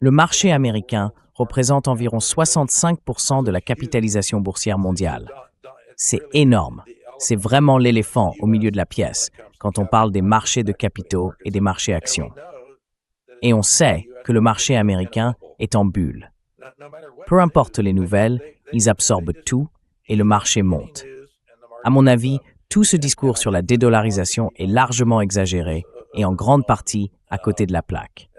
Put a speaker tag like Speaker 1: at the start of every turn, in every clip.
Speaker 1: Le marché américain représente environ 65% de la capitalisation boursière mondiale. C'est énorme. C'est vraiment l'éléphant au milieu de la pièce quand on parle des marchés de capitaux et des marchés actions. Et on sait que le marché américain est en bulle. Peu importe les nouvelles, ils absorbent tout et le marché monte. À mon avis, tout ce discours sur la dédollarisation est largement exagéré et en grande partie à côté de la plaque.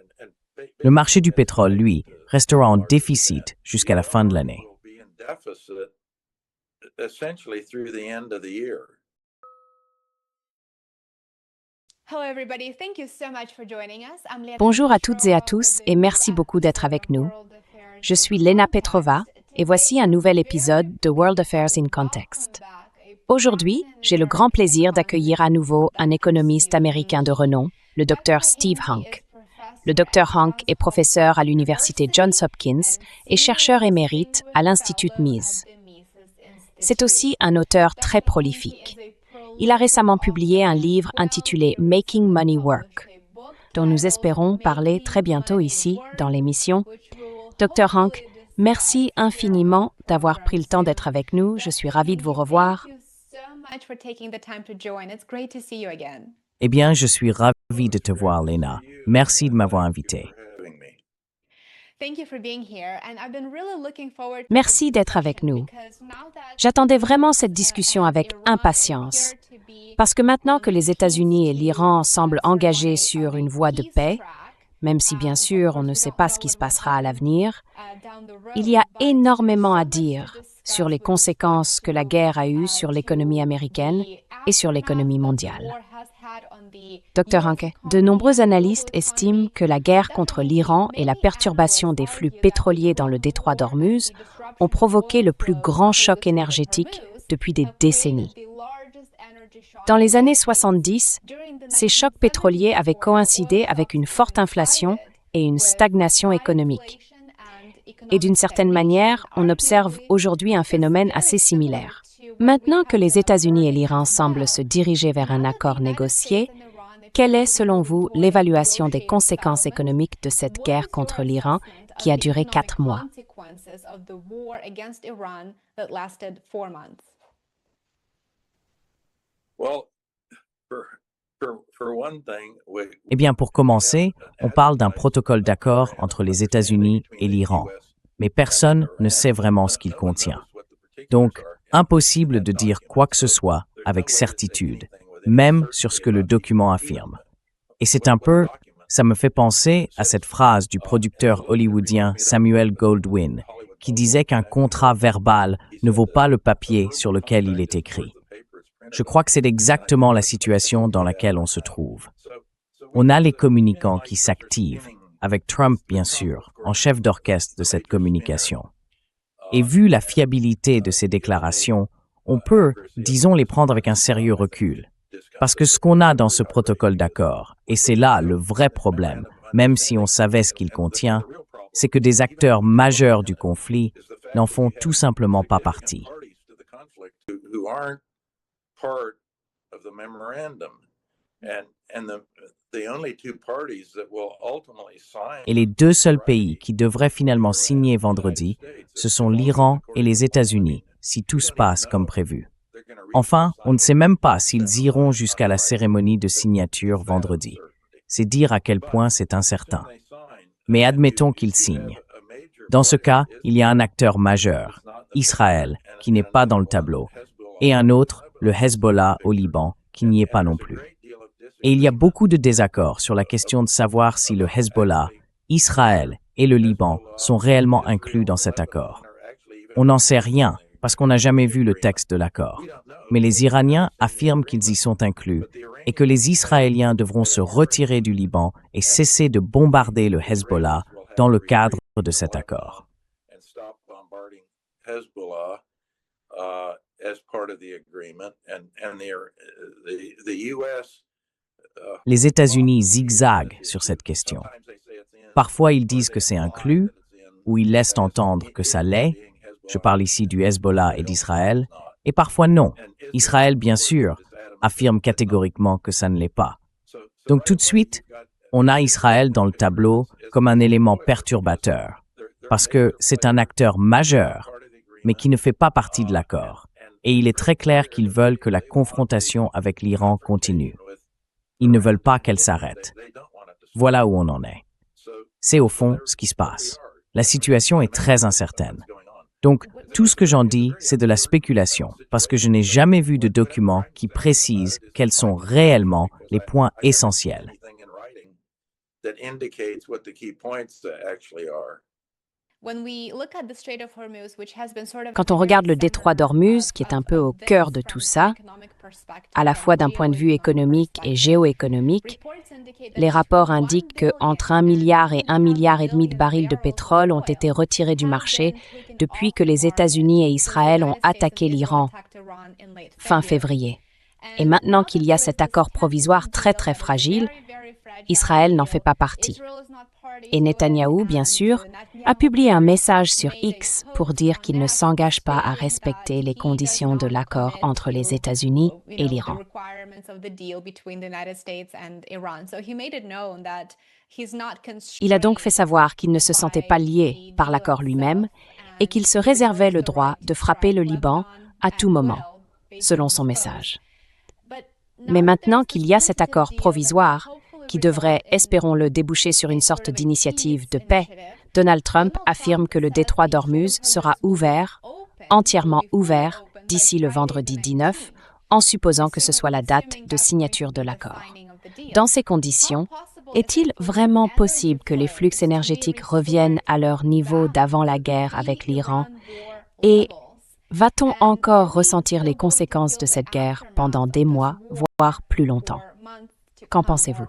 Speaker 1: Le marché du pétrole, lui, restera en déficit jusqu'à la fin de l'année.
Speaker 2: Bonjour à toutes et à tous et merci beaucoup d'être avec nous. Je suis Lena Petrova et voici un nouvel épisode de World Affairs in Context. Aujourd'hui, j'ai le grand plaisir d'accueillir à nouveau un économiste américain de renom, le Dr Steve Hanke. Le Dr Hanke est professeur à l'université Johns Hopkins et chercheur émérite à l'Institut Mises. C'est aussi un auteur très prolifique. Il a récemment publié un livre intitulé Making Money Work, dont nous espérons parler très bientôt ici, dans l'émission. Dr Hanke, merci infiniment d'avoir pris le temps d'être avec nous. Je suis ravie de vous revoir.
Speaker 1: Eh bien, je suis ravi de te voir, Lena. Merci de m'avoir invité.
Speaker 2: Merci d'être avec nous. J'attendais vraiment cette discussion avec impatience, parce que maintenant que les États-Unis et l'Iran semblent engagés sur une voie de paix, même si bien sûr on ne sait pas ce qui se passera à l'avenir, il y a énormément à dire sur les conséquences que la guerre a eues sur l'économie américaine et sur l'économie mondiale. Dr Hanke, de nombreux analystes estiment que la guerre contre l'Iran et la perturbation des flux pétroliers dans le détroit d'Ormuz ont provoqué le plus grand choc énergétique depuis des décennies. Dans les années 70, ces chocs pétroliers avaient coïncidé avec une forte inflation et une stagnation économique. Et d'une certaine manière, on observe aujourd'hui un phénomène assez similaire. Maintenant que les États-Unis et l'Iran semblent se diriger vers un accord négocié, quelle est, selon vous, l'évaluation des conséquences économiques de cette guerre contre l'Iran qui a duré 4 mois?
Speaker 1: Eh bien, pour commencer, on parle d'un protocole d'accord entre les États-Unis et l'Iran, mais personne ne sait vraiment ce qu'il contient. Donc, impossible de dire quoi que ce soit avec certitude, même sur ce que le document affirme. Et c'est un peu, ça me fait penser à cette phrase du producteur hollywoodien Samuel Goldwyn, qui disait qu'un contrat verbal ne vaut pas le papier sur lequel il est écrit. Je crois que c'est exactement la situation dans laquelle on se trouve. On a les communicants qui s'activent, avec Trump bien sûr, en chef d'orchestre de cette communication. Et vu la fiabilité de ces déclarations, on peut, disons, les prendre avec un sérieux recul. Parce que ce qu'on a dans ce protocole d'accord, et c'est là le vrai problème, même si on savait ce qu'il contient, c'est que des acteurs majeurs du conflit n'en font tout simplement pas partie. Et les deux seuls pays qui devraient finalement signer vendredi, ce sont l'Iran et les États-Unis, si tout se passe comme prévu. Enfin, on ne sait même pas s'ils iront jusqu'à la cérémonie de signature vendredi. C'est dire à quel point c'est incertain. Mais admettons qu'ils signent. Dans ce cas, il y a un acteur majeur, Israël, qui n'est pas dans le tableau, et un autre, le Hezbollah au Liban, qui n'y est pas non plus. Et il y a beaucoup de désaccords sur la question de savoir si le Hezbollah, Israël et le Liban sont réellement inclus dans cet accord. On n'en sait rien parce qu'on n'a jamais vu le texte de l'accord. Mais les Iraniens affirment qu'ils y sont inclus et que les Israéliens devront se retirer du Liban et cesser de bombarder le Hezbollah dans le cadre de cet accord. Les États-Unis zigzaguent sur cette question. Parfois, ils disent que c'est inclus, ou ils laissent entendre que ça l'est. Je parle ici du Hezbollah et d'Israël. Et parfois non. Israël, bien sûr, affirme catégoriquement que ça ne l'est pas. Donc tout de suite, on a Israël dans le tableau comme un élément perturbateur, parce que c'est un acteur majeur, mais qui ne fait pas partie de l'accord. Et il est très clair qu'ils veulent que la confrontation avec l'Iran continue. Ils ne veulent pas qu'elle s'arrête. Voilà où on en est. C'est au fond ce qui se passe. La situation est très incertaine. Donc, tout ce que j'en dis, c'est de la spéculation, parce que je n'ai jamais vu de document qui précise quels sont réellement les points essentiels.
Speaker 2: Quand on regarde le détroit d'Ormuz, qui est un peu au cœur de tout ça, à la fois d'un point de vue économique et géoéconomique, les rapports indiquent qu'entre 1 milliard et 1,5 milliard de barils de pétrole ont été retirés du marché depuis que les États-Unis et Israël ont attaqué l'Iran fin février. Et maintenant qu'il y a cet accord provisoire très très fragile, Israël n'en fait pas partie. Et Netanyahou, bien sûr, a publié un message sur X pour dire qu'il ne s'engage pas à respecter les conditions de l'accord entre les États-Unis et l'Iran. Il a donc fait savoir qu'il ne se sentait pas lié par l'accord lui-même et qu'il se réservait le droit de frapper le Liban à tout moment, selon son message. Mais maintenant qu'il y a cet accord provisoire, qui devrait, espérons-le, déboucher sur une sorte d'initiative de paix, Donald Trump affirme que le détroit d'Ormuz sera ouvert, entièrement ouvert, d'ici le vendredi 19, en supposant que ce soit la date de signature de l'accord. Dans ces conditions, est-il vraiment possible que les flux énergétiques reviennent à leur niveau d'avant la guerre avec l'Iran? Et va-t-on encore ressentir les conséquences de cette guerre pendant des mois, voire plus longtemps? Qu'en pensez-vous?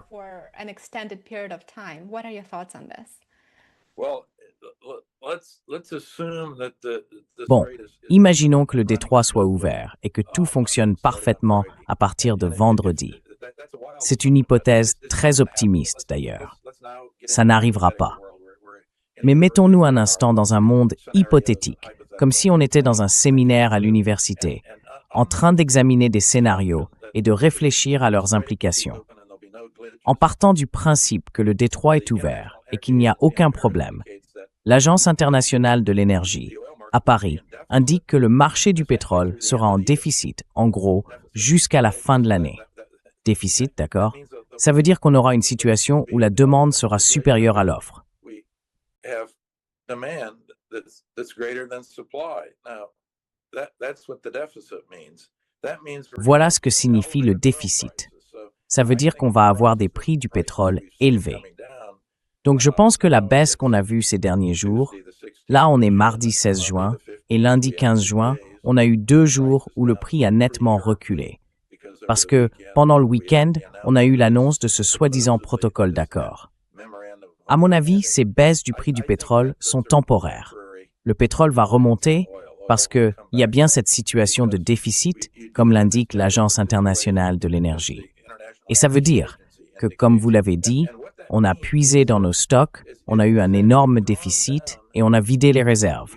Speaker 1: Bon, imaginons que le détroit soit ouvert et que tout fonctionne parfaitement à partir de vendredi. C'est une hypothèse très optimiste d'ailleurs. Ça n'arrivera pas. Mais mettons-nous un instant dans un monde hypothétique, comme si on était dans un séminaire à l'université, en train d'examiner des scénarios et de réfléchir à leurs implications. En partant du principe que le détroit est ouvert et qu'il n'y a aucun problème, l'Agence internationale de l'énergie, à Paris, indique que le marché du pétrole sera en déficit, en gros, jusqu'à la fin de l'année. Déficit, d'accord? Ça veut dire qu'on aura une situation où la demande sera supérieure à l'offre. Voilà ce que signifie le déficit. Ça veut dire qu'on va avoir des prix du pétrole élevés. Donc je pense que la baisse qu'on a vue ces derniers jours, là on est mardi 16 juin et lundi 15 juin, on a eu 2 jours où le prix a nettement reculé. Parce que pendant le week-end, on a eu l'annonce de ce soi-disant protocole d'accord. À mon avis, ces baisses du prix du pétrole sont temporaires. Le pétrole va remonter parce qu'il y a bien cette situation de déficit, comme l'indique l'Agence internationale de l'énergie. Et ça veut dire que, comme vous l'avez dit, on a puisé dans nos stocks, on a eu un énorme déficit et on a vidé les réserves.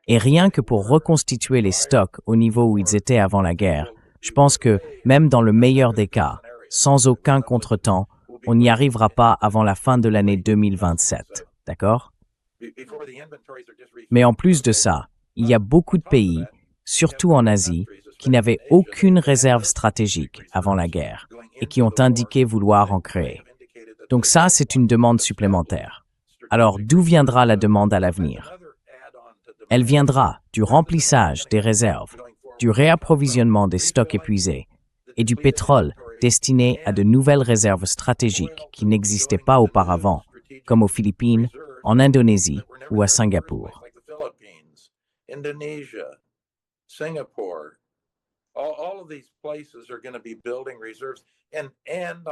Speaker 1: Et rien que pour reconstituer les stocks au niveau où ils étaient avant la guerre, je pense que, même dans le meilleur des cas, sans aucun contretemps, on n'y arrivera pas avant la fin de l'année 2027, d'accord? Mais en plus de ça, il y a beaucoup de pays, surtout en Asie, qui n'avaient aucune réserve stratégique avant la guerre et qui ont indiqué vouloir en créer. Donc ça, c'est une demande supplémentaire. Alors, d'où viendra la demande à l'avenir? Elle viendra du remplissage des réserves, du réapprovisionnement des stocks épuisés et du pétrole destiné à de nouvelles réserves stratégiques qui n'existaient pas auparavant, comme aux Philippines, en Indonésie ou à Singapour.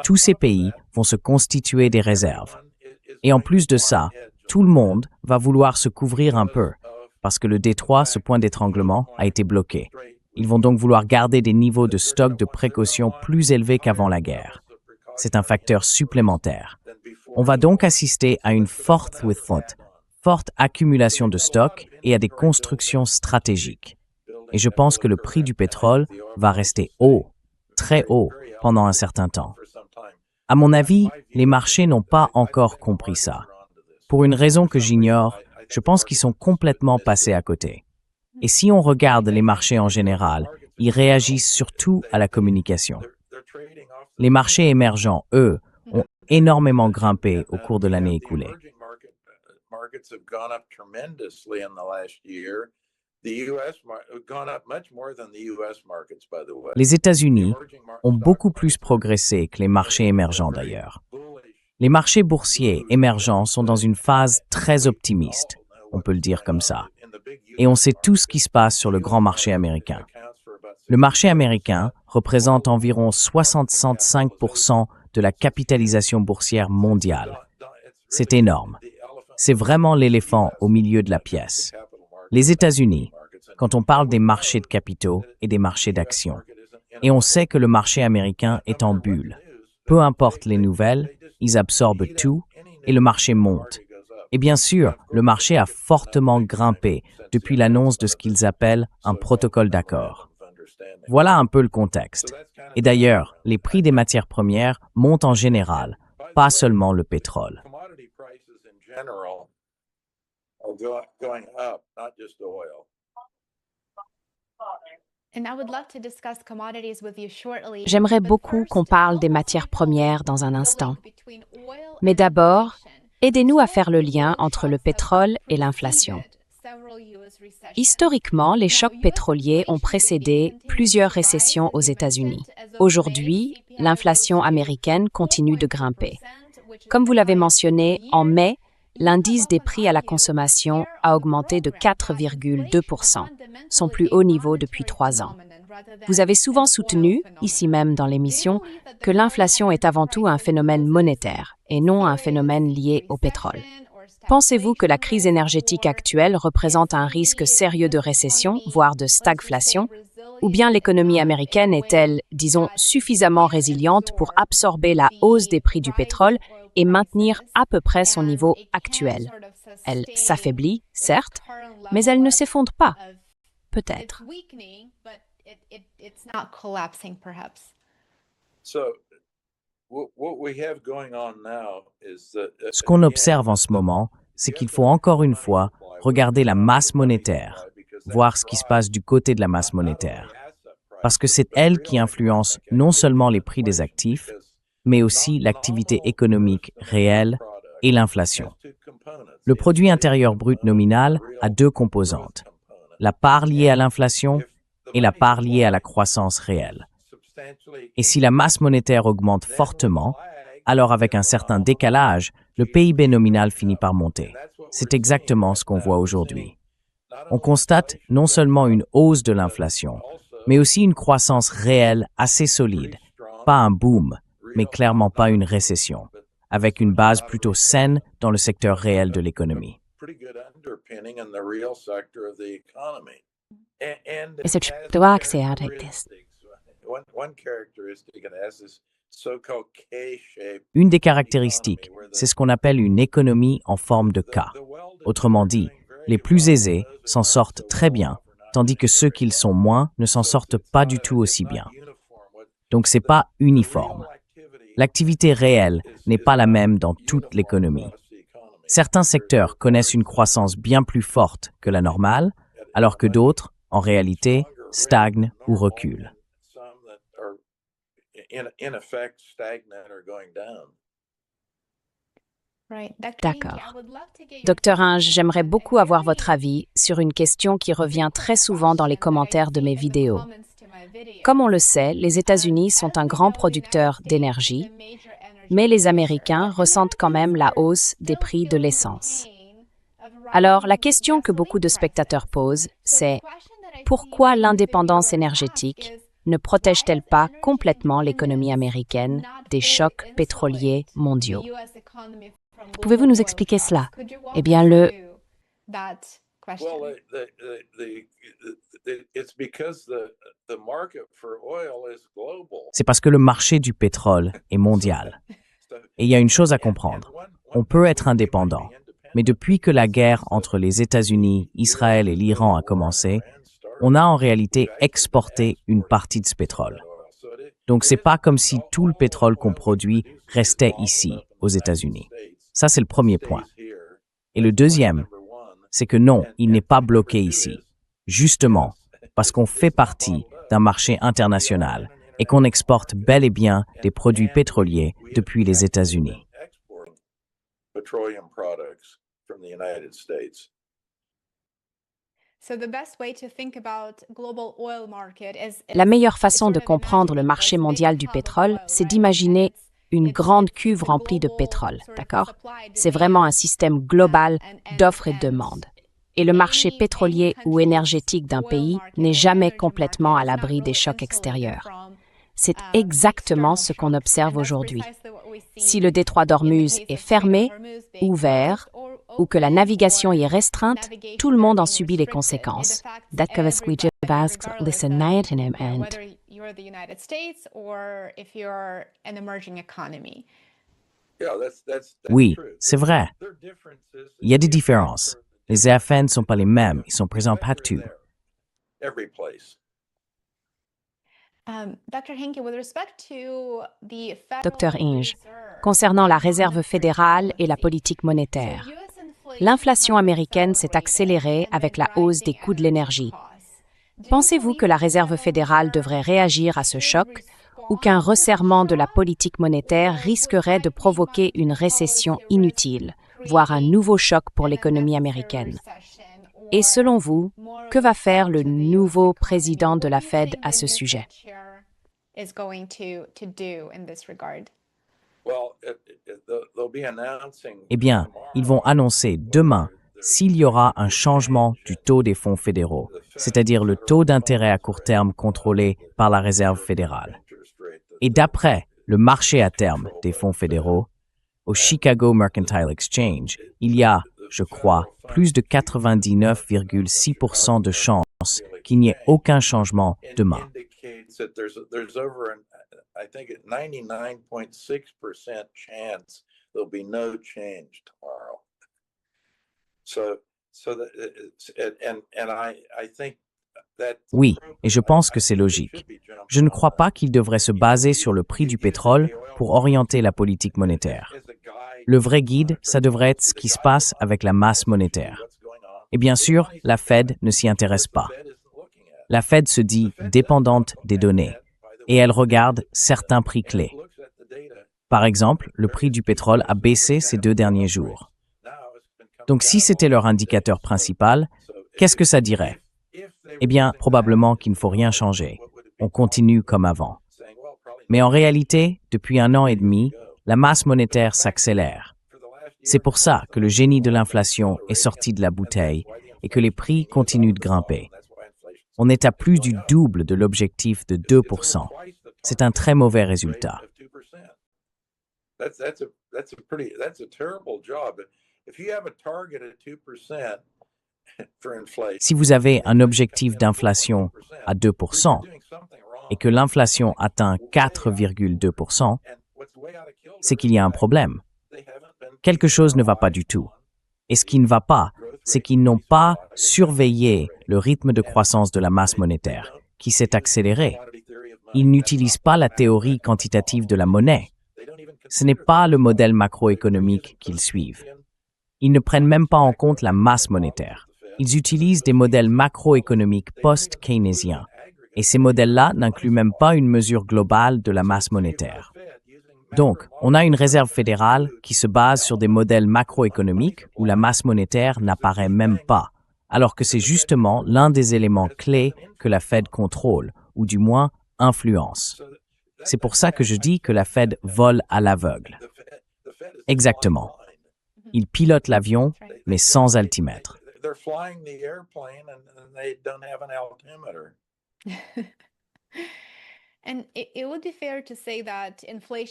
Speaker 1: Tous ces pays vont se constituer des réserves. Et en plus de ça, tout le monde va vouloir se couvrir un peu, parce que le détroit, ce point d'étranglement, a été bloqué. Ils vont donc vouloir garder des niveaux de stock de précaution plus élevés qu'avant la guerre. C'est un facteur supplémentaire. On va donc assister à une fourth with foot, forte accumulation de stocks et à des constructions stratégiques. Et je pense que le prix du pétrole va rester haut, très haut, pendant un certain temps. À mon avis, les marchés n'ont pas encore compris ça. Pour une raison que j'ignore, je pense qu'ils sont complètement passés à côté. Et si on regarde les marchés en général, ils réagissent surtout à la communication. Les marchés émergents, eux, ont énormément grimpé au cours de l'année écoulée. Les États-Unis ont beaucoup plus progressé que les marchés émergents d'ailleurs. Les marchés boursiers émergents sont dans une phase très optimiste, on peut le dire comme ça. Et on sait tout ce qui se passe sur le grand marché américain. Le marché américain représente environ 65% de la capitalisation boursière mondiale. C'est énorme. C'est vraiment l'éléphant au milieu de la pièce. Les États-Unis, quand on parle des marchés de capitaux et des marchés d'actions, et on sait que le marché américain est en bulle. Peu importe les nouvelles, ils absorbent tout et le marché monte. Et bien sûr, le marché a fortement grimpé depuis l'annonce de ce qu'ils appellent un protocole d'accord. Voilà un peu le contexte. Et d'ailleurs, les prix des matières premières montent en général, pas seulement le pétrole.
Speaker 2: J'aimerais beaucoup qu'on parle des matières premières dans un instant. Mais d'abord, aidez-nous à faire le lien entre le pétrole et l'inflation. Historiquement, les chocs pétroliers ont précédé plusieurs récessions aux États-Unis. Aujourd'hui, l'inflation américaine continue de grimper. Comme vous l'avez mentionné, en mai, l'indice des prix à la consommation a augmenté de 4,2%, son plus haut niveau depuis 3 ans. Vous avez souvent soutenu, ici même dans l'émission, que l'inflation est avant tout un phénomène monétaire et non un phénomène lié au pétrole. Pensez-vous que la crise énergétique actuelle représente un risque sérieux de récession, voire de stagflation, ou bien l'économie américaine est-elle, disons, suffisamment résiliente pour absorber la hausse des prix du pétrole et maintenir à peu près son niveau actuel? Elle s'affaiblit, certes, mais elle ne s'effondre pas. Peut-être.
Speaker 1: Ce qu'on observe en ce moment, c'est qu'il faut encore une fois regarder la masse monétaire, voir ce qui se passe du côté de la masse monétaire. Parce que c'est elle qui influence non seulement les prix des actifs, mais aussi l'activité économique réelle et l'inflation. Le produit intérieur brut nominal a 2 composantes, la part liée à l'inflation et la part liée à la croissance réelle. Et si la masse monétaire augmente fortement, alors avec un certain décalage, le PIB nominal finit par monter. C'est exactement ce qu'on voit aujourd'hui. On constate non seulement une hausse de l'inflation, mais aussi une croissance réelle assez solide. Pas un boom, mais clairement pas une récession, avec une base plutôt saine dans le secteur réel de l'économie. Une des caractéristiques, c'est ce qu'on appelle une économie en forme de K. Autrement dit, les plus aisés s'en sortent très bien, tandis que ceux qui le sont moins ne s'en sortent pas du tout aussi bien. Donc c'est pas uniforme. L'activité réelle n'est pas la même dans toute l'économie. Certains secteurs connaissent une croissance bien plus forte que la normale, alors que d'autres, en réalité, stagnent ou reculent.
Speaker 2: D'accord. Docteur Inge, j'aimerais beaucoup avoir votre avis sur une question qui revient très souvent dans les commentaires de mes vidéos. Comme on le sait, les États-Unis sont un grand producteur d'énergie, mais les Américains ressentent quand même la hausse des prix de l'essence. Alors, la question que beaucoup de spectateurs posent, c'est pourquoi l'indépendance énergétique ne protège-t-elle pas complètement l'économie américaine des chocs pétroliers mondiaux? Pouvez-vous nous expliquer cela? Eh bien,
Speaker 1: C'est parce que le marché du pétrole est mondial. Et il y a une chose à comprendre. On peut être indépendant, Mais depuis que la guerre entre les États-Unis, Israël et l'Iran a commencé, on a en réalité exporté une partie de ce pétrole. Donc c'est pas comme si tout le pétrole qu'on produit restait ici, aux États-Unis. Ça, c'est le premier point. Et le deuxième, c'est que non, il n'est pas bloqué ici. Justement, parce qu'on fait partie d'un marché international et qu'on exporte bel et bien des produits pétroliers depuis les États-Unis.
Speaker 2: La meilleure façon de comprendre le marché mondial du pétrole, c'est d'imaginer une grande cuve remplie de pétrole, d'accord? C'est vraiment un système global d'offres et de demandes. Et le marché pétrolier ou énergétique d'un pays n'est jamais complètement à l'abri des chocs extérieurs. C'est exactement ce qu'on observe aujourd'hui. Si le détroit d'Ormuz est fermé, ouvert, ou que la navigation y est restreinte, tout le monde en subit les conséquences.
Speaker 1: Oui, c'est vrai. Il y a des différences. Les effets ne sont pas les mêmes, ils sont présents partout.
Speaker 2: Dr Inge, concernant la Réserve fédérale et la politique monétaire, l'inflation américaine s'est accélérée avec la hausse des coûts de l'énergie. Pensez-vous que la Réserve fédérale devrait réagir à ce choc ou qu'un resserrement de la politique monétaire risquerait de provoquer une récession inutile, voire un nouveau choc pour l'économie américaine? Et selon vous, que va faire le nouveau président de la Fed à ce sujet?
Speaker 1: Eh bien, ils vont annoncer demain s'il y aura un changement du taux des fonds fédéraux, c'est-à-dire le taux d'intérêt à court terme contrôlé par la Réserve fédérale. Et d'après le marché à terme des fonds fédéraux, au Chicago Mercantile Exchange, il y a, je crois, plus de 99,6% de chances qu'il n'y ait aucun changement demain. Oui, et je pense que c'est logique. Je ne crois pas qu'il devrait se baser sur le prix du pétrole pour orienter la politique monétaire. Le vrai guide, ça devrait être ce qui se passe avec la masse monétaire. Et bien sûr, la Fed ne s'y intéresse pas. La Fed se dit dépendante des données et elle regarde certains prix clés. Par exemple, le prix du pétrole a baissé ces 2 derniers jours. Donc si c'était leur indicateur principal, qu'est-ce que ça dirait? Eh bien, probablement qu'il ne faut rien changer. On continue comme avant. Mais en réalité, depuis 1 an et demi, la masse monétaire s'accélère. C'est pour ça que le génie de l'inflation est sorti de la bouteille et que les prix continuent de grimper. On est à plus du double de l'objectif de 2%. C'est un très mauvais résultat. Si vous avez un objectif d'inflation à 2% et que l'inflation atteint 4,2%, c'est qu'il y a un problème. Quelque chose ne va pas du tout. Et ce qui ne va pas, c'est qu'ils n'ont pas surveillé le rythme de croissance de la masse monétaire, qui s'est accéléré. Ils n'utilisent pas la théorie quantitative de la monnaie. Ce n'est pas le modèle macroéconomique qu'ils suivent. Ils ne prennent même pas en compte la masse monétaire. Ils utilisent des modèles macroéconomiques post-keynésiens. Et ces modèles-là n'incluent même pas une mesure globale de la masse monétaire. Donc, on a une réserve fédérale qui se base sur des modèles macroéconomiques où la masse monétaire n'apparaît même pas, alors que c'est justement l'un des éléments clés que la Fed contrôle, ou du moins influence. C'est pour ça que je dis que la Fed vole à l'aveugle. Exactement. Ils pilotent l'avion, mais sans altimètre.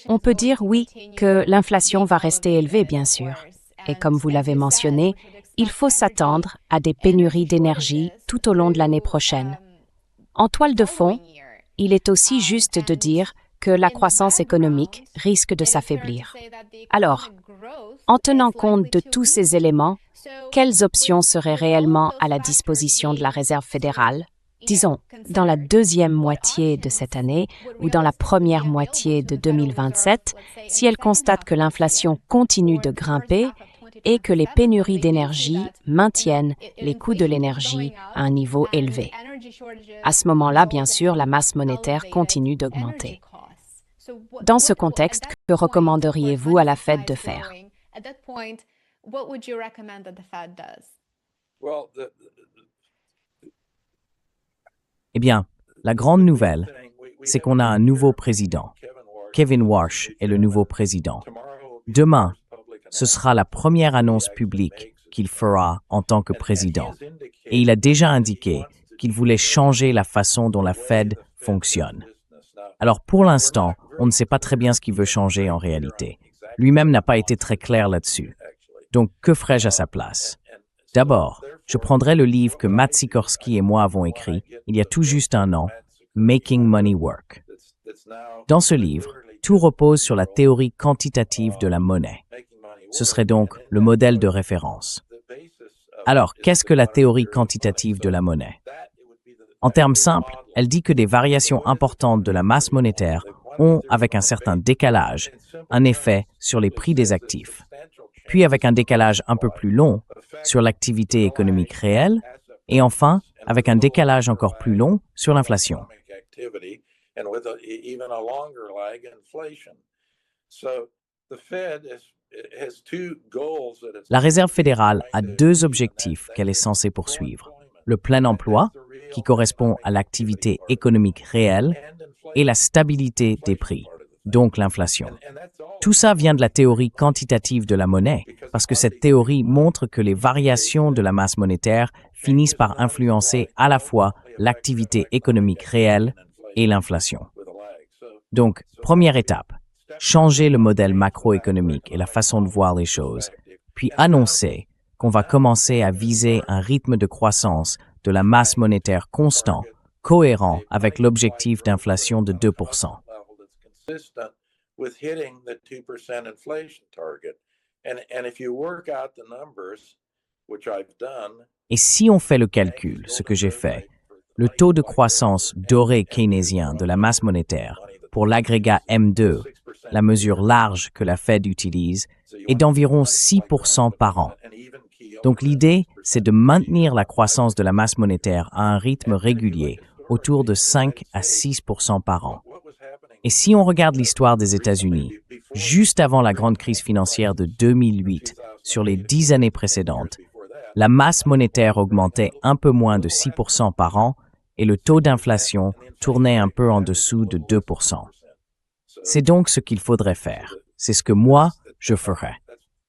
Speaker 2: On peut dire oui, que l'inflation va rester élevée, bien sûr. Et comme vous l'avez mentionné, il faut s'attendre à des pénuries d'énergie tout au long de l'année prochaine. En toile de fond, il est aussi juste de dire que la croissance économique risque de s'affaiblir. Alors, en tenant compte de tous ces éléments, quelles options seraient réellement à la disposition de la Réserve fédérale, disons, dans la deuxième moitié de cette année ou dans la première moitié de 2027, si elle constate que l'inflation continue de grimper et que les pénuries d'énergie maintiennent les coûts de l'énergie à un niveau élevé? À ce moment-là, bien sûr, la masse monétaire continue d'augmenter. Dans ce contexte, que recommanderiez-vous à la Fed de faire?
Speaker 1: Eh bien, la grande nouvelle, c'est qu'on a un nouveau président. Kevin Warsh est le nouveau président. Demain, ce sera la première annonce publique qu'il fera en tant que président. Et il a déjà indiqué qu'il voulait changer la façon dont la Fed fonctionne. Alors pour l'instant, on ne sait pas très bien ce qu'il veut changer en réalité. Lui-même n'a pas été très clair là-dessus. Donc, que ferais-je à sa place? D'abord, je prendrai le livre que Matt Sikorsky et moi avons écrit il y a tout juste un an, Making Money Work. Dans ce livre, tout repose sur la théorie quantitative de la monnaie. Ce serait donc le modèle de référence. Alors, qu'est-ce que la théorie quantitative de la monnaie? En termes simples, elle dit que des variations importantes de la masse monétaire ont, avec un certain décalage, un effet sur les prix des actifs, puis avec un décalage un peu plus long sur l'activité économique réelle, et enfin, avec un décalage encore plus long sur l'inflation. La Réserve fédérale a deux objectifs qu'elle est censée poursuivre. Le plein emploi, qui correspond à l'activité économique réelle, et la stabilité des prix, donc l'inflation. Tout ça vient de la théorie quantitative de la monnaie, parce que cette théorie montre que les variations de la masse monétaire finissent par influencer à la fois l'activité économique réelle et l'inflation. Donc, première étape, changer le modèle macroéconomique et la façon de voir les choses, puis annoncer qu'on va commencer à viser un rythme de croissance de la masse monétaire constant, cohérent avec l'objectif d'inflation de 2%. Et si on fait le calcul, ce que j'ai fait, le taux de croissance doré keynésien de la masse monétaire pour l'agrégat M2, la mesure large que la Fed utilise, est d'environ 6% par an. Donc l'idée, c'est de maintenir la croissance de la masse monétaire à un rythme régulier, autour de 5 à 6% par an. Et si on regarde l'histoire des États-Unis, juste avant la grande crise financière de 2008, sur les 10 années précédentes, la masse monétaire augmentait un peu moins de 6% par an et le taux d'inflation tournait un peu en dessous de 2%. C'est donc ce qu'il faudrait faire. C'est ce que moi, je ferais.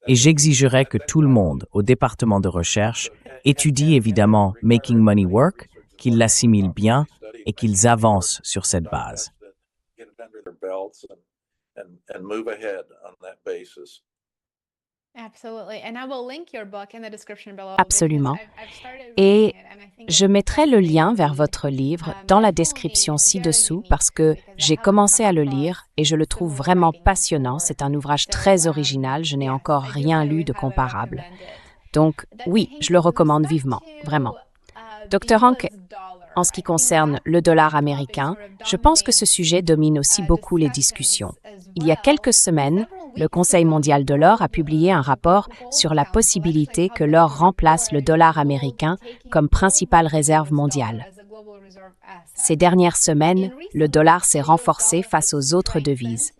Speaker 1: Et j'exigerais que tout le monde au département de recherche étudie évidemment Making Money Work, qu'ils l'assimilent bien et qu'ils avancent sur cette base.
Speaker 2: Absolument. Et je mettrai le lien vers votre livre dans la description ci-dessous parce que j'ai commencé à le lire et je le trouve vraiment passionnant. C'est un ouvrage très original, je n'ai encore rien lu de comparable. Donc oui, je le recommande vivement, vraiment. Dr. Hank, en ce qui concerne le dollar américain, je pense que ce sujet domine aussi beaucoup les discussions. Il y a quelques semaines, le Conseil mondial de l'or a publié un rapport sur la possibilité que l'or remplace le dollar américain comme principale réserve mondiale. Ces dernières semaines, le dollar s'est renforcé face aux autres devises.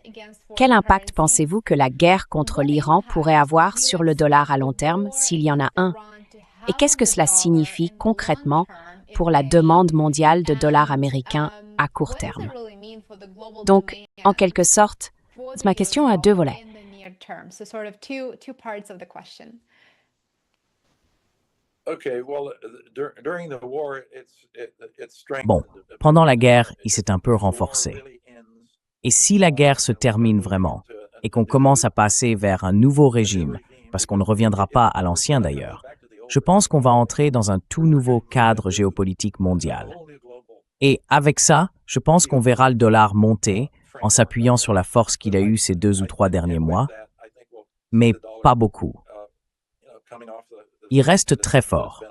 Speaker 2: Quel impact pensez-vous que la guerre contre l'Iran pourrait avoir sur le dollar à long terme, s'il y en a un? Et qu'est-ce que cela signifie concrètement pour la demande mondiale de dollars américains à court terme? Donc, en quelque sorte, ma question a deux volets.
Speaker 1: Bon, pendant la guerre, il s'est un peu renforcé. Et si la guerre se termine vraiment, et qu'on commence à passer vers un nouveau régime, parce qu'on ne reviendra pas à l'ancien d'ailleurs, je pense qu'on va entrer dans un tout nouveau cadre géopolitique mondial. Et avec ça, je pense qu'on verra le dollar monter en s'appuyant sur la force qu'il a eue ces 2 ou 3 derniers mois, mais pas beaucoup. Il reste très fort.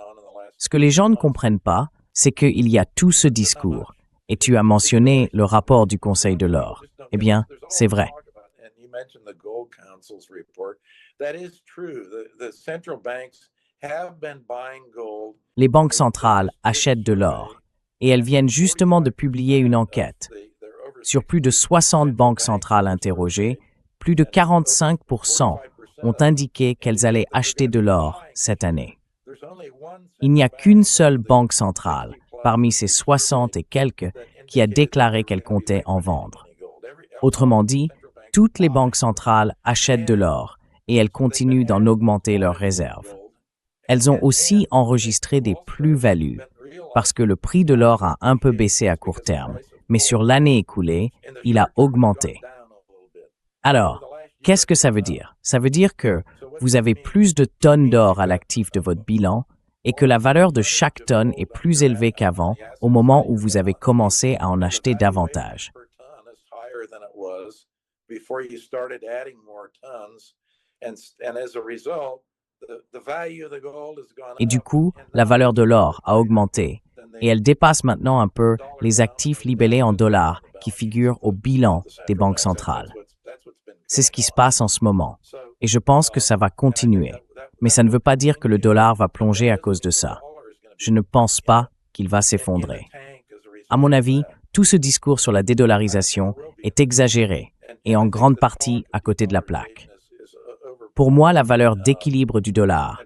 Speaker 1: Ce que les gens ne comprennent pas, c'est qu'il y a tout ce discours. Et tu as mentionné le rapport du Conseil de l'or. Eh bien, c'est vrai. Les banques centrales achètent de l'or et elles viennent justement de publier une enquête. Sur plus de 60 banques centrales interrogées, plus de 45% ont indiqué qu'elles allaient acheter de l'or cette année. Il n'y a qu'une seule banque centrale, parmi ces 60 et quelques, qui a déclaré qu'elle comptait en vendre. Autrement dit, toutes les banques centrales achètent de l'or et elles continuent d'en augmenter leurs réserves. Elles ont aussi enregistré des plus-values, parce que le prix de l'or a un peu baissé à court terme, mais sur l'année écoulée, il a augmenté. Alors, qu'est-ce que ça veut dire? Ça veut dire que vous avez plus de tonnes d'or à l'actif de votre bilan et que la valeur de chaque tonne est plus élevée qu'avant au moment où vous avez commencé à en acheter davantage. Et du coup, la valeur de l'or a augmenté et elle dépasse maintenant un peu les actifs libellés en dollars qui figurent au bilan des banques centrales. C'est ce qui se passe en ce moment et je pense que ça va continuer. Mais ça ne veut pas dire que le dollar va plonger à cause de ça. Je ne pense pas qu'il va s'effondrer. À mon avis, tout ce discours sur la dédollarisation est exagéré et en grande partie à côté de la plaque. Pour moi, la valeur d'équilibre du dollar,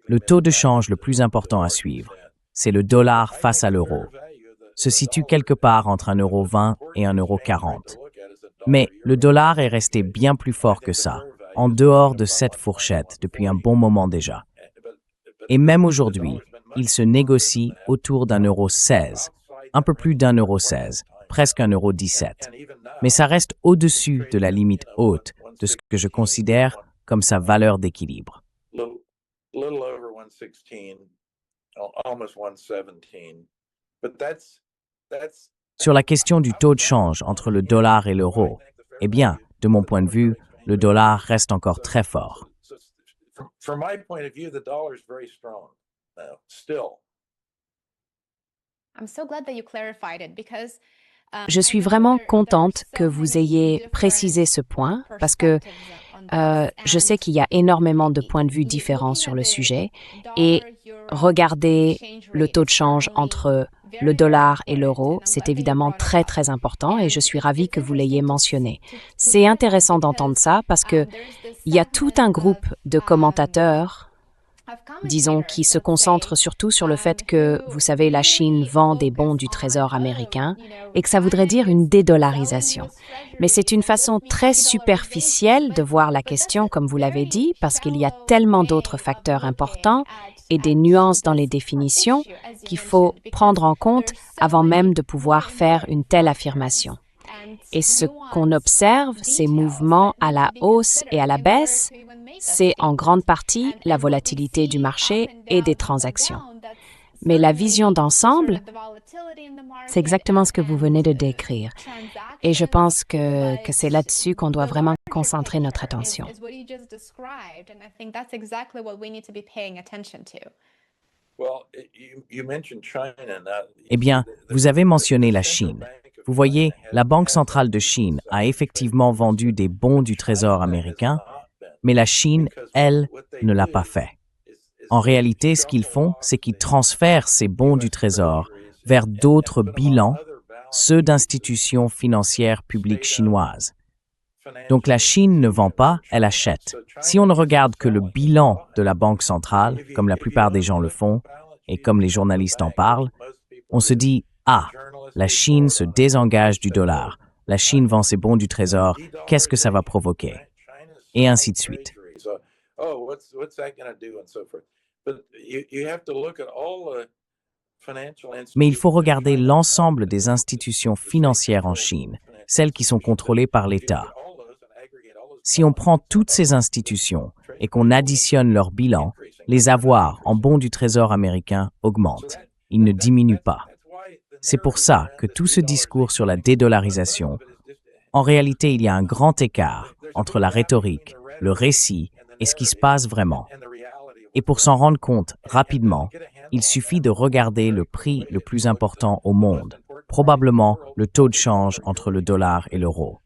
Speaker 1: le taux de change le plus important à suivre, c'est le dollar face à l'euro, se situe quelque part entre 1,20 € et 1,40 €. Mais le dollar est resté bien plus fort que ça, en dehors de cette fourchette depuis un bon moment déjà. Et même aujourd'hui, il se négocie autour d'1,16 €, un peu plus d'1,16 €, presque 1,17 €. Mais ça reste au-dessus de la limite haute de ce que je considère comme sa valeur d'équilibre. Sur la question du taux de change entre le dollar et l'euro, eh bien, de mon point de vue, le dollar reste encore très fort.
Speaker 2: Je suis vraiment contente que vous ayez précisé ce point parce que je sais qu'il y a énormément de points de vue différents sur le sujet et regarder le taux de change entre le dollar et l'euro, c'est évidemment très, très important et je suis ravie que vous l'ayez mentionné. C'est intéressant d'entendre ça parce que il y a tout un groupe de commentateurs, disons, qui se concentrent surtout sur le fait que, vous savez, la Chine vend des bons du Trésor américain et que ça voudrait dire une dédollarisation. Mais c'est une façon très superficielle de voir la question, comme vous l'avez dit, parce qu'il y a tellement d'autres facteurs importants et des nuances dans les définitions qu'il faut prendre en compte avant même de pouvoir faire une telle affirmation. Et ce qu'on observe, ces mouvements à la hausse et à la baisse, c'est en grande partie la volatilité du marché et des transactions. Mais la vision d'ensemble, c'est exactement ce que vous venez de décrire. Et je pense que c'est là-dessus qu'on doit vraiment concentrer notre attention.
Speaker 1: Eh bien, vous avez mentionné la Chine. Vous voyez, la Banque centrale de Chine a effectivement vendu des bons du Trésor américain, mais la Chine, elle, ne l'a pas fait. En réalité, ce qu'ils font, c'est qu'ils transfèrent ces bons du Trésor vers d'autres bilans, ceux d'institutions financières publiques chinoises. Donc la Chine ne vend pas, elle achète. Si on ne regarde que le bilan de la Banque centrale, comme la plupart des gens le font, et comme les journalistes en parlent, on se dit « Ah, la Chine se désengage du dollar, la Chine vend ses bons du Trésor, qu'est-ce que ça va provoquer ?» Et ainsi de suite. Mais il faut regarder l'ensemble des institutions financières en Chine, celles qui sont contrôlées par l'État. Si on prend toutes ces institutions et qu'on additionne leur bilan, les avoirs en bons du Trésor américain augmentent. Ils ne diminuent pas. C'est pour ça que tout ce discours sur la dédollarisation, En réalité, il y a un grand écart entre la rhétorique, le récit et ce qui se passe vraiment. Et pour s'en rendre compte rapidement, il suffit de regarder le prix le plus important au monde, probablement le taux de change entre le dollar et l'euro.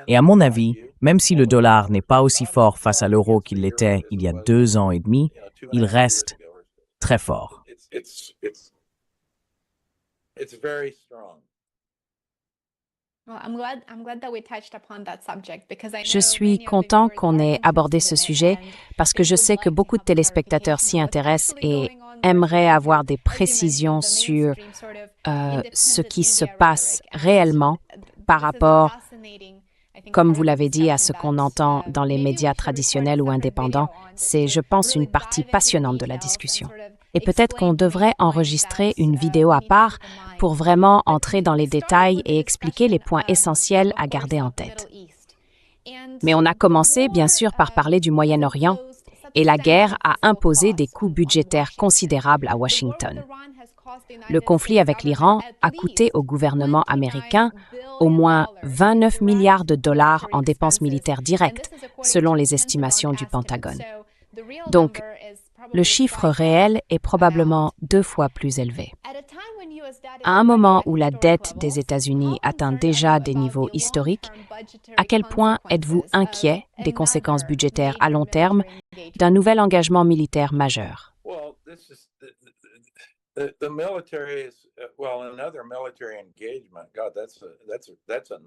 Speaker 1: Et à mon avis, même si le dollar n'est pas aussi fort face à l'euro qu'il l'était il y a 2 ans et demi, il reste très fort.
Speaker 2: Je suis content qu'on ait abordé ce sujet parce que je sais que beaucoup de téléspectateurs s'y intéressent et aimeraient avoir des précisions sur ce qui se passe réellement par rapport, comme vous l'avez dit, à ce qu'on entend dans les médias traditionnels ou indépendants. C'est, je pense, une partie passionnante de la discussion. Et peut-être qu'on devrait enregistrer une vidéo à part pour vraiment entrer dans les détails et expliquer les points essentiels à garder en tête. Mais on a commencé, bien sûr, par parler du Moyen-Orient, et la guerre a imposé des coûts budgétaires considérables à Washington. Le conflit avec l'Iran a coûté au gouvernement américain au moins 29 milliards de dollars en dépenses militaires directes, selon les estimations du Pentagone. Donc, le chiffre réel est probablement 2 fois plus élevé. À un moment où la dette des États-Unis atteint déjà des niveaux historiques, à quel point êtes-vous inquiet des conséquences budgétaires à long terme d'un nouvel engagement militaire majeur?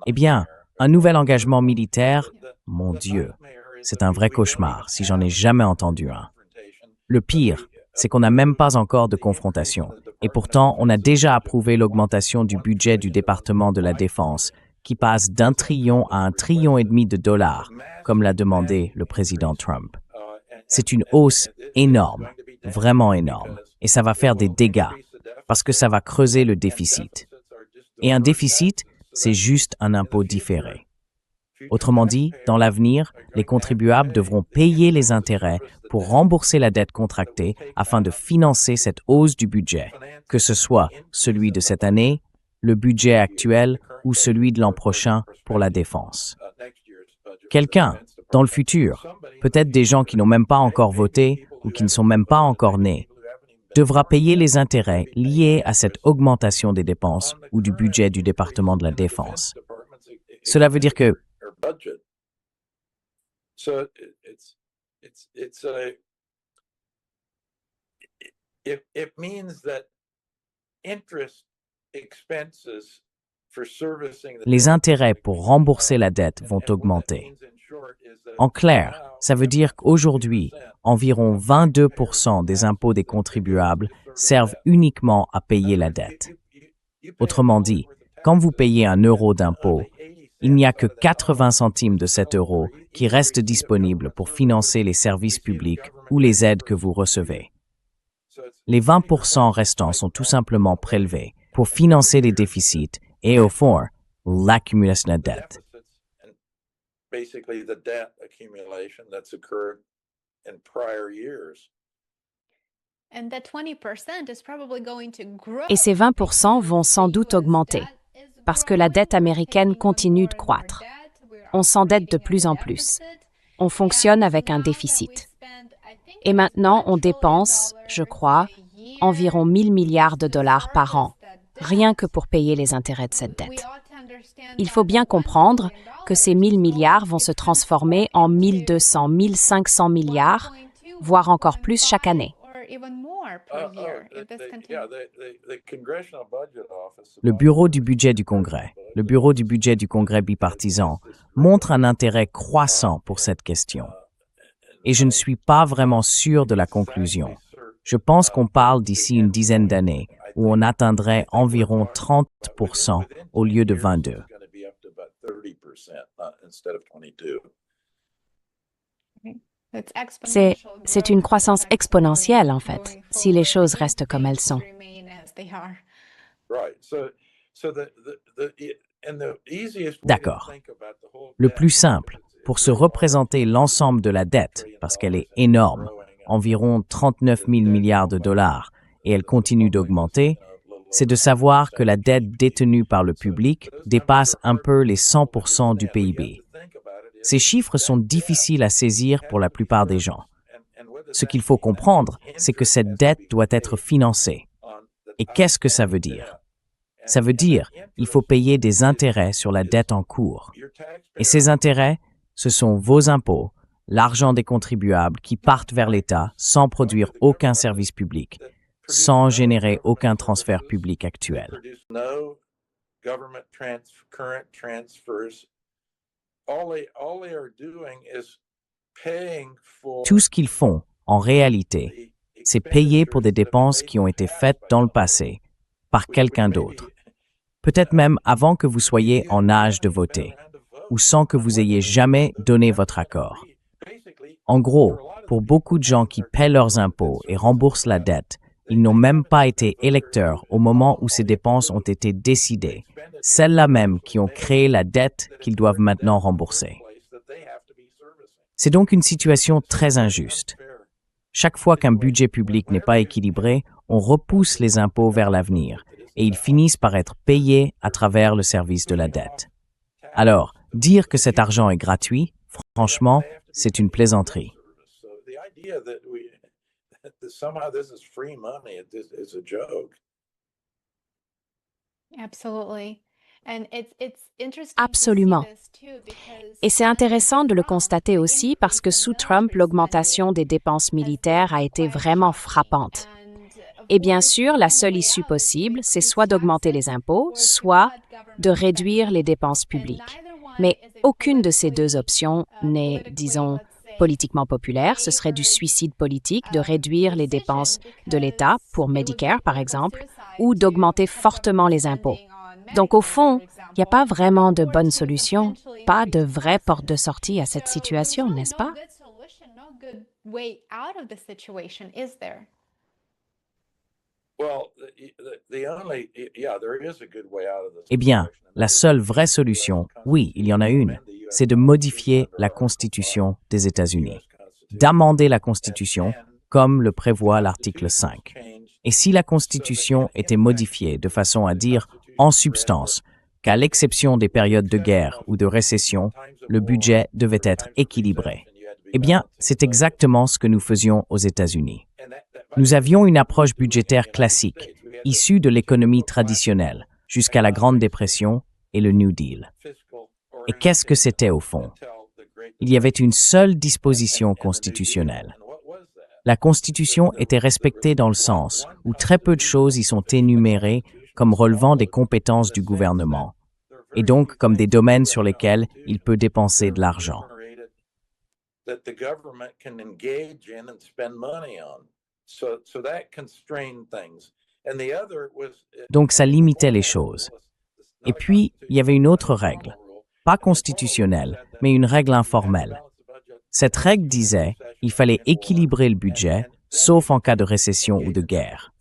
Speaker 1: Eh bien, un nouvel engagement militaire, mon Dieu, c'est un vrai cauchemar si j'en ai jamais entendu un. Le pire, c'est qu'on n'a même pas encore de confrontation. Et pourtant, on a déjà approuvé l'augmentation du budget du département de la Défense, qui passe d'1 trillion à 1,5 trillion de dollars, comme l'a demandé le président Trump. C'est une hausse énorme, vraiment énorme, et ça va faire des dégâts, parce que ça va creuser le déficit. Et un déficit, c'est juste un impôt différé. Autrement dit, dans l'avenir, les contribuables devront payer les intérêts pour rembourser la dette contractée afin de financer cette hausse du budget, que ce soit celui de cette année, le budget actuel ou celui de l'an prochain pour la défense. Quelqu'un, dans le futur, peut-être des gens qui n'ont même pas encore voté ou qui ne sont même pas encore nés, devra payer les intérêts liés à cette augmentation des dépenses ou du budget du département de la Défense. Cela veut dire que les intérêts pour rembourser la dette vont augmenter. En clair, ça veut dire qu'aujourd'hui, environ 22% des impôts des contribuables servent uniquement à payer la dette. Autrement dit, quand vous payez 1 euro d'impôt, il n'y a que 80 centimes de cet euro qui restent disponibles pour financer les services publics ou les aides que vous recevez. Les 20% restants sont tout simplement prélevés pour financer les déficits et, au fond, l'accumulation de dette.
Speaker 2: Et ces 20% vont sans doute augmenter, parce que la dette américaine continue de croître. On s'endette de plus en plus. On fonctionne avec un déficit. Et maintenant, on dépense, je crois, environ 1 000 milliards de dollars par an, rien que pour payer les intérêts de cette dette. Il faut bien comprendre que ces 1 000 milliards vont se transformer en 1 200, 1 500 milliards, voire encore plus chaque année.
Speaker 1: Le Bureau du budget du Congrès, le Bureau du budget du Congrès bipartisan, montre un intérêt croissant pour cette question. Et je ne suis pas vraiment sûr de la conclusion. Je pense qu'on parle d'ici une dizaine d'années où on atteindrait environ 30% au lieu de 22%.
Speaker 2: C'est une croissance exponentielle, en fait, si les choses restent comme elles sont.
Speaker 1: D'accord. Le plus simple, pour se représenter l'ensemble de la dette, parce qu'elle est énorme, environ 39 000 milliards de dollars, et elle continue d'augmenter, c'est de savoir que la dette détenue par le public dépasse un peu les 100% du PIB. Ces chiffres sont difficiles à saisir pour la plupart des gens. Ce qu'il faut comprendre, c'est que cette dette doit être financée. Et qu'est-ce que ça veut dire? Ça veut dire qu'il faut payer des intérêts sur la dette en cours. Et ces intérêts, ce sont vos impôts, l'argent des contribuables qui partent vers l'État sans produire aucun service public, sans générer aucun transfert public actuel. Tout ce qu'ils font, en réalité, c'est payer pour des dépenses qui ont été faites dans le passé, par quelqu'un d'autre. Peut-être même avant que vous soyez en âge de voter, ou sans que vous ayez jamais donné votre accord. En gros, pour beaucoup de gens qui paient leurs impôts et remboursent la dette, ils n'ont même pas été électeurs au moment où ces dépenses ont été décidées, celles-là même qui ont créé la dette qu'ils doivent maintenant rembourser. C'est donc une situation très injuste. Chaque fois qu'un budget public n'est pas équilibré, on repousse les impôts vers l'avenir et ils finissent par être payés à travers le service de la dette. Alors, dire que cet argent est gratuit, franchement, c'est une plaisanterie.
Speaker 2: Absolument. Et c'est intéressant de le constater aussi parce que sous Trump, l'augmentation des dépenses militaires a été vraiment frappante. Et bien sûr, la seule issue possible, c'est soit d'augmenter les impôts, soit de réduire les dépenses publiques. Mais aucune de ces deux options n'est, disons, politiquement populaire. Ce serait du suicide politique de réduire les dépenses de l'État pour Medicare, par exemple, ou d'augmenter fortement les impôts. Donc, au fond, il n'y a pas vraiment de bonne solution, pas de vraie porte de sortie à cette situation, n'est-ce pas?
Speaker 1: Eh bien, la seule vraie solution, oui, il y en a une, c'est de modifier la Constitution des États-Unis, d'amender la Constitution comme le prévoit l'article 5. Et si la Constitution était modifiée de façon à dire, en substance, qu'à l'exception des périodes de guerre ou de récession, le budget devait être équilibré, eh bien, c'est exactement ce que nous faisions aux États-Unis. Nous avions une approche budgétaire classique, issue de l'économie traditionnelle, jusqu'à la Grande Dépression et le New Deal. Et qu'est-ce que c'était au fond? Il y avait une seule disposition constitutionnelle. La Constitution était respectée dans le sens où très peu de choses y sont énumérées comme relevant des compétences du gouvernement, et donc comme des domaines sur lesquels il peut dépenser de l'argent. Donc ça limitait les choses. Et puis, il y avait une autre règle, pas constitutionnelle, mais une règle informelle. Cette règle disait qu'il fallait équilibrer le budget, sauf en cas de récession ou de guerre.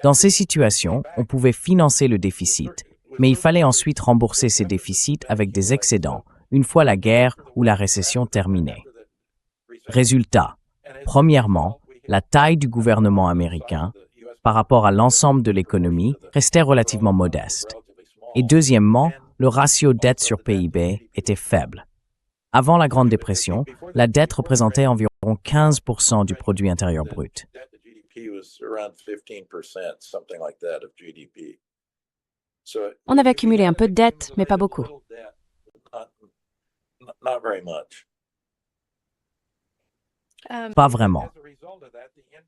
Speaker 1: Dans ces situations, on pouvait financer le déficit, mais il fallait ensuite rembourser ces déficits avec des excédents, une fois la guerre ou la récession terminée. Résultat, premièrement, la taille du gouvernement américain, par rapport à l'ensemble de l'économie, restait relativement modeste. Et deuxièmement, le ratio dette sur PIB était faible. Avant la Grande Dépression, la dette représentait environ 15% du produit intérieur brut.
Speaker 2: On avait accumulé un peu de dette, mais pas beaucoup.
Speaker 1: Pas vraiment.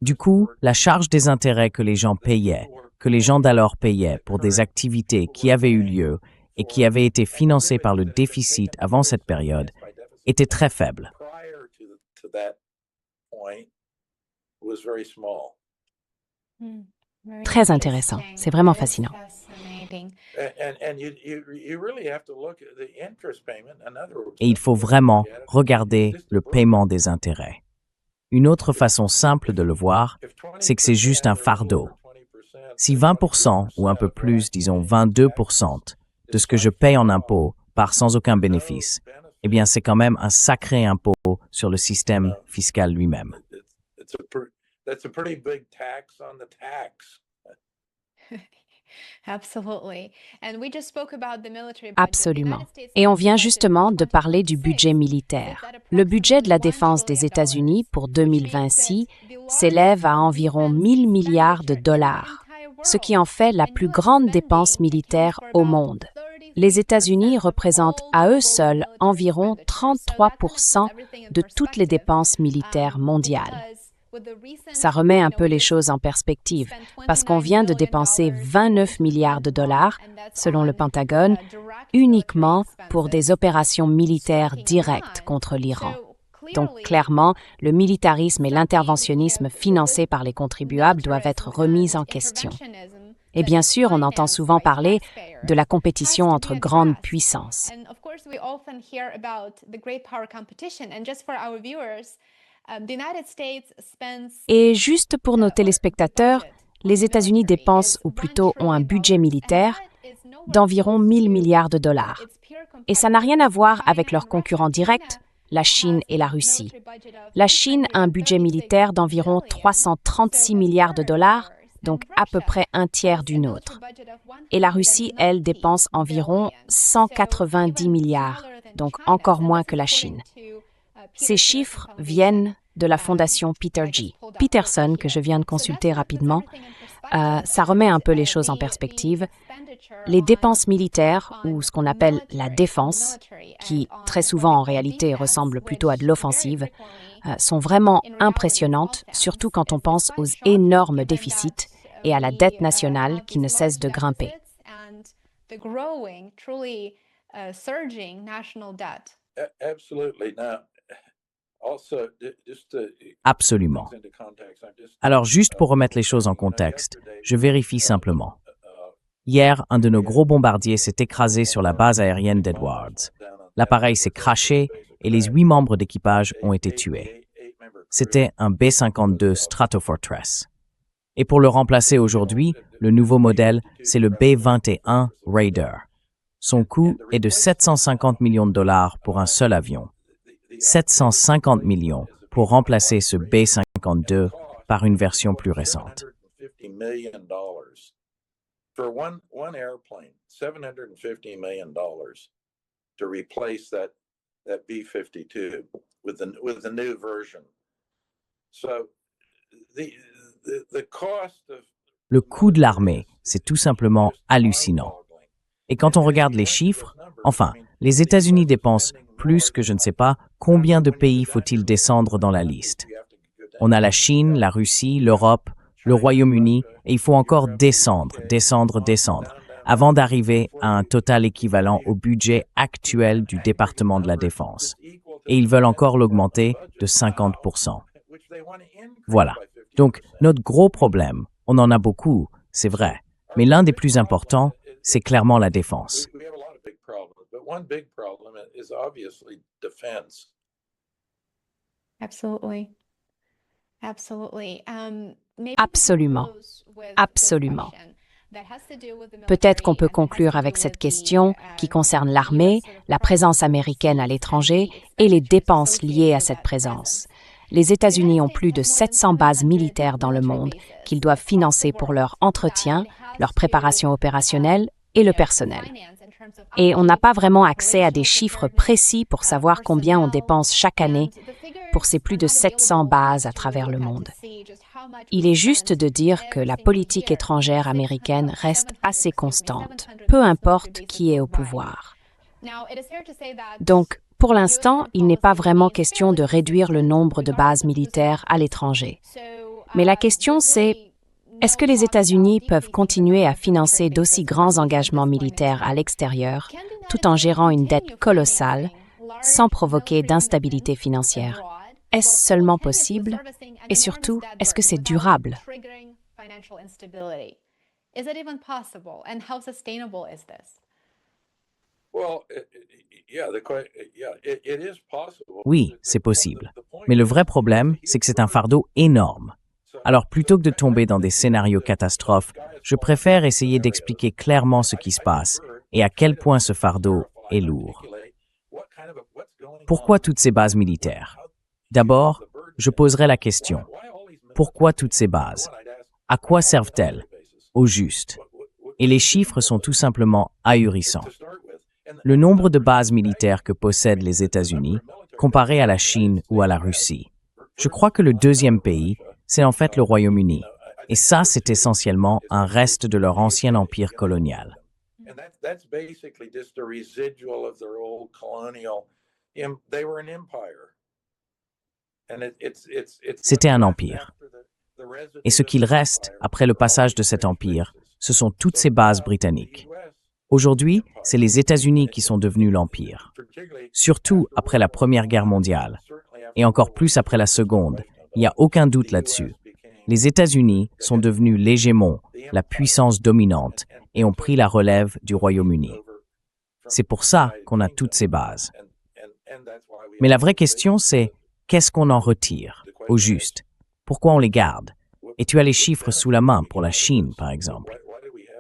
Speaker 1: Du coup, la charge des intérêts que les gens payaient, que les gens d'alors payaient pour des activités qui avaient eu lieu et qui avaient été financées par le déficit avant cette période, était très faible.
Speaker 2: Très intéressant. C'est vraiment fascinant.
Speaker 1: Et il faut vraiment regarder le paiement des intérêts. Une autre façon simple de le voir, c'est que c'est juste un fardeau. Si 20% ou un peu plus, disons 22%, de ce que je paye en impôts part sans aucun bénéfice, eh bien c'est quand même un sacré impôt sur le système fiscal lui-même.
Speaker 2: Absolument. Et on vient justement de parler du budget militaire. Le budget de la défense des États-Unis pour 2026 s'élève à environ 1 000 milliards de dollars, ce qui en fait la plus grande dépense militaire au monde. Les États-Unis représentent à eux seuls environ 33% de toutes les dépenses militaires mondiales. Ça remet un peu les choses en perspective, parce qu'on vient de dépenser 29 milliards de dollars, selon le Pentagone, uniquement pour des opérations militaires directes contre l'Iran. Donc clairement, le militarisme et l'interventionnisme financés par les contribuables doivent être remis en question. Et bien sûr, on entend souvent parler de la compétition entre grandes puissances. Et juste pour nos téléspectateurs, les États-Unis dépensent, ou plutôt ont un budget militaire, d'environ 1 000 milliards de dollars. Et ça n'a rien à voir avec leurs concurrents directs, la Chine et la Russie. La Chine a un budget militaire d'environ 336 milliards de dollars, donc à peu près un tiers du nôtre. Et la Russie, elle, dépense environ 190 milliards, donc encore moins que la Chine. Ces chiffres viennent de la fondation Peterson, que je viens de consulter rapidement. Ça remet un peu les choses en perspective. Les dépenses militaires, ou ce qu'on appelle la défense, qui très souvent en réalité ressemble plutôt à de l'offensive, sont vraiment impressionnantes, surtout quand on pense aux énormes déficits et à la dette nationale qui ne cesse de grimper.
Speaker 1: Absolument. Alors, juste pour remettre les choses en contexte, je vérifie simplement. Hier, un de nos gros bombardiers s'est écrasé sur la base aérienne d'Edwards. L'appareil s'est crashé et les 8 membres d'équipage ont été tués. C'était un B-52 Stratofortress. Et pour le remplacer aujourd'hui, le nouveau modèle, c'est le B-21 Raider. Son coût est de 750 millions de dollars pour un seul avion. 750 millions pour remplacer ce B-52 par une version plus récente.
Speaker 3: For one airplane, $750 million to replace that B-52 with the new version. So the cost of
Speaker 1: Le coût de l'armée, c'est tout simplement hallucinant. Et quand on regarde les chiffres, enfin, les États-Unis dépensent plus que je ne sais pas combien de pays faut-il descendre dans la liste. On a la Chine, la Russie, l'Europe, le Royaume-Uni, et il faut encore descendre, avant d'arriver à un total équivalent au budget actuel du département de la Défense. Et ils veulent encore l'augmenter de 50%. Voilà. Donc, notre gros problème, on en a beaucoup, c'est vrai, mais l'un des plus importants, c'est clairement la défense.
Speaker 2: Absolument. Absolument. Peut-être qu'on peut conclure avec cette question qui concerne l'armée, la présence américaine à l'étranger et les dépenses liées à cette présence. Les États-Unis ont plus de 700 bases militaires dans le monde qu'ils doivent financer pour leur entretien, leur préparation opérationnelle et le personnel. Et on n'a pas vraiment accès à des chiffres précis pour savoir combien on dépense chaque année pour ces plus de 700 bases à travers le monde. Il est juste de dire que la politique étrangère américaine reste assez constante, peu importe qui est au pouvoir. Donc, pour l'instant, il n'est pas vraiment question de réduire le nombre de bases militaires à l'étranger. Mais la question c'est, est-ce que les États-Unis peuvent continuer à financer d'aussi grands engagements militaires à l'extérieur, tout en gérant une dette colossale, sans provoquer d'instabilité financière? Est-ce seulement possible? Et surtout, est-ce que c'est durable?
Speaker 1: Oui, c'est possible. Mais le vrai problème, c'est que c'est un fardeau énorme. Alors, plutôt que de tomber dans des scénarios catastrophes, je préfère essayer d'expliquer clairement ce qui se passe et à quel point ce fardeau est lourd. Pourquoi toutes ces bases militaires? D'abord, je poserai la question. Pourquoi toutes ces bases? À quoi servent-elles? Au juste. Et les chiffres sont tout simplement ahurissants. Le nombre de bases militaires que possèdent les États-Unis comparé à la Chine ou à la Russie. Je crois que le deuxième pays, c'est en fait le Royaume-Uni. Et ça, c'est essentiellement un reste de leur ancien empire colonial.
Speaker 3: That's basically just a residual of their old colonial. They were an empire.
Speaker 1: C'était un empire. Et ce qu'il reste après le passage de cet empire, ce sont toutes ces bases britanniques. Aujourd'hui, c'est les États-Unis qui sont devenus l'empire. Surtout après la Première Guerre mondiale. Et encore plus après la Seconde. Il n'y a aucun doute là-dessus. Les États-Unis sont devenus l'hégémon, la puissance dominante, et ont pris la relève du Royaume-Uni. C'est pour ça qu'on a toutes ces bases. Mais la vraie question, c'est qu'est-ce qu'on en retire, au juste? Pourquoi on les garde? Et tu as les chiffres sous la main pour la Chine, par exemple.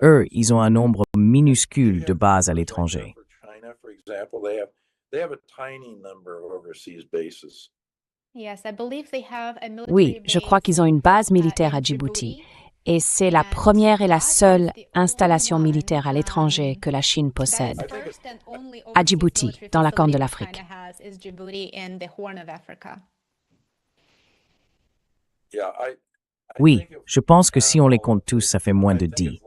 Speaker 1: Eux, ils ont un nombre minuscule de bases à l'étranger.
Speaker 2: Oui, je crois qu'ils ont une base militaire à Djibouti. Et c'est la première et la seule installation militaire à l'étranger que la Chine possède. À Djibouti, dans la Corne de l'Afrique.
Speaker 1: Oui, je pense que si on les compte tous, ça fait moins de 10.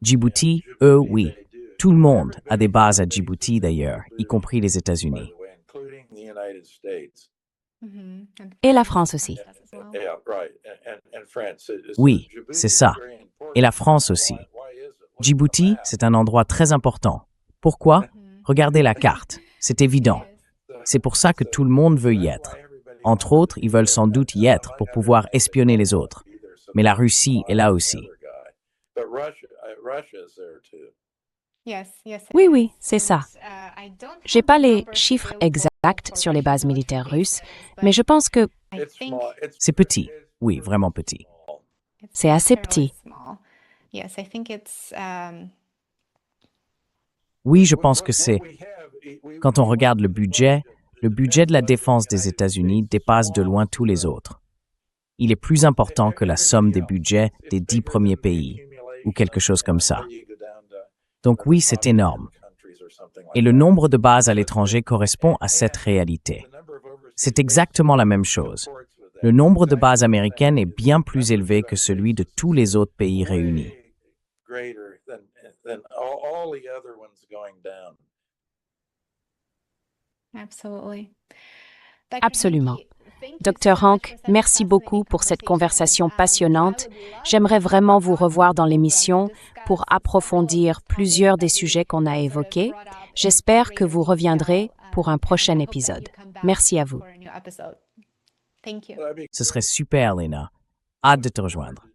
Speaker 1: Djibouti, eux, oui. Tout le monde a des bases à Djibouti, d'ailleurs, y compris les États-Unis.
Speaker 2: Et la France aussi.
Speaker 1: Oui, c'est ça. Et la France aussi. Djibouti, c'est un endroit très important. Pourquoi? Regardez la carte. C'est évident. C'est pour ça que tout le monde veut y être. Entre autres, ils veulent sans doute y être pour pouvoir espionner les autres. Mais la Russie est là aussi.
Speaker 2: Oui, c'est ça. J'ai pas les chiffres exacts sur les bases militaires russes, mais je pense que
Speaker 1: C'est petit. Oui, vraiment petit.
Speaker 2: c'est assez petit.
Speaker 1: Oui, je pense que c'est... Quand on regarde le budget de la défense des États-Unis dépasse de loin tous les autres. Il est plus important que la somme des budgets des 10 premiers pays, ou quelque chose comme ça. Donc oui, c'est énorme. Et le nombre de bases à l'étranger correspond à cette réalité. C'est exactement la même chose. Le nombre de bases américaines est bien plus élevé que celui de tous les autres pays réunis.
Speaker 2: Absolument. Dr. Hank, merci beaucoup pour cette conversation passionnante. J'aimerais vraiment vous revoir dans l'émission pour approfondir plusieurs des sujets qu'on a évoqués. J'espère que vous reviendrez pour un prochain épisode. Merci à vous.
Speaker 1: Ce serait super, Lena. Hâte de te rejoindre.